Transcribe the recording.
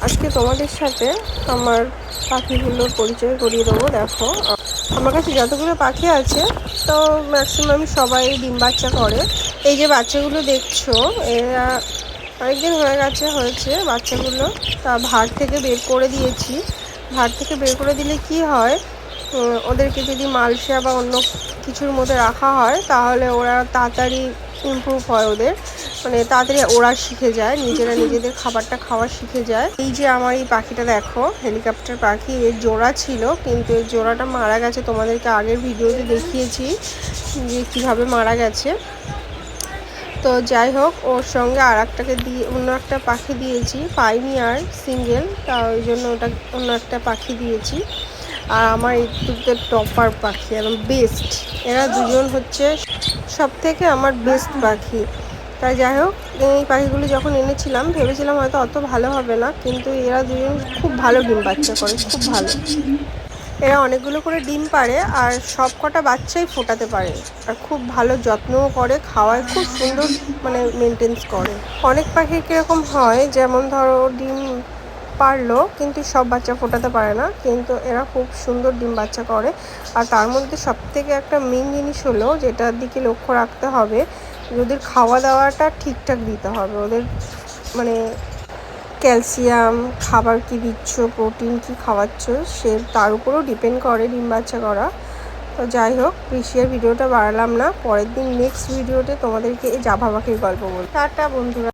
আজকে তোমাদের সাথে আমার পাখিগুলোর পরিচয় করিয়ে দেবো। দেখো, আমার কাছে যতগুলো পাখি আছে তো ম্যাক্সিমাম সবাই ডিম বাচ্চা করে। এই যে বাচ্চাগুলো দেখছো, এরা অনেকদিন হয়েছে বাচ্চাগুলো। তা ভাঁড় থেকে বের করে দিয়েছি। ভাঁড় থেকে বের করে দিলে কি হয়, ওদেরকে যদি মালসা বা অন্য কিছুর মধ্যে রাখা হয় তাহলে ওরা তাড়াতাড়ি ইমপ্রুভ হয়, ওদের মানে তাড়াতাড়ি ওরা শিখে যায়, নিজেদের খাবারটা খাওয়া শিখে যায়। এই যে আমার এই পাখিটা দেখো, হেলিকপ্টার পাখি, এর জোড়া ছিল কিন্তু এর জোড়াটা মারা গেছে। তোমাদেরকে আগের ভিডিওতে দেখিয়েছি যে কীভাবে মারা গেছে। তো যাই হোক, ওর সঙ্গে আর একটাকে দিয়ে অন্য একটা পাখি দিয়েছি, পাইনি আর সিঙ্গেল, তা ওই জন্য ওটা অন্য একটা পাখি দিয়েছি। আর আমার একটুতে টপার পাখি এবং বেস্ট, এরা দুজন হচ্ছে সব থেকে আমার বেস্ট পাখি। তাই যাই হোক, এই পাখিগুলি যখন এনেছিলাম ভেবেছিলাম হয়তো অত ভালো হবে না, কিন্তু এরা দুজন খুব ভালো ডিম বাচ্চা করে, খুব ভালো। এরা অনেকগুলো করে ডিম পাড়ে আর সব কটা বাচ্চাই ফোটাতে পারে, আর খুব ভালো যত্নও করে, খাওয়ায় খুব সুন্দর, মানে মেনটেন্স করে। অনেক পাখির কীরকম হয়, যেমন ধরো ডিম পারলো কিন্তু সব বাচ্চা ফোটাতে পারে না, কিন্তু এরা খুব সুন্দর ডিম বাচ্চা করে। আর তার মধ্যে সবথেকে একটা মেন জিনিস হলো, যেটার দিকে লক্ষ্য রাখতে হবে, ওদের খাওয়া দাওয়াটা ঠিকঠাক দিতে হবে। ওদের মানে ক্যালসিয়াম খাবার কি দিচ্ছ, প্রোটিন কি খাওয়াচ্ছ, সে তার উপরেও ডিপেন্ড করে ডিম বাচ্চা করা। তো যাই হোক, বেশি আর ভিডিওটা বাড়ালাম না, পরের দিন নেক্সট ভিডিওতে তোমাদেরকে এই জাভা পাখির গল্প বলবো। টাটা বন্ধুরা।